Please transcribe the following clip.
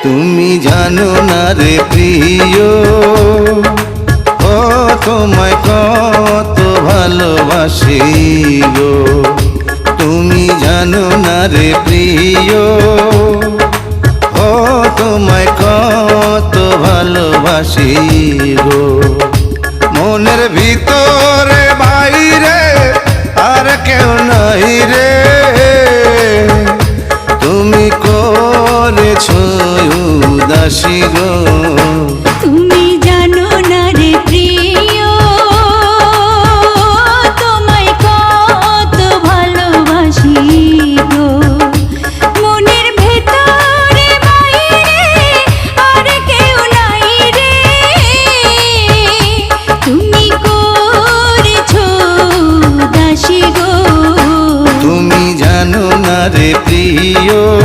তুমি জানো না রে প্রিয়, ও তোমায় কত ভালোবাসি গো। তুমি জানো না রে প্রিয়, ও তোমায় কত ভালোবাসি গো। মনের ভিতরে বাইরে আর কেউ নাই রে, তুমি করেছো উদাসী গো।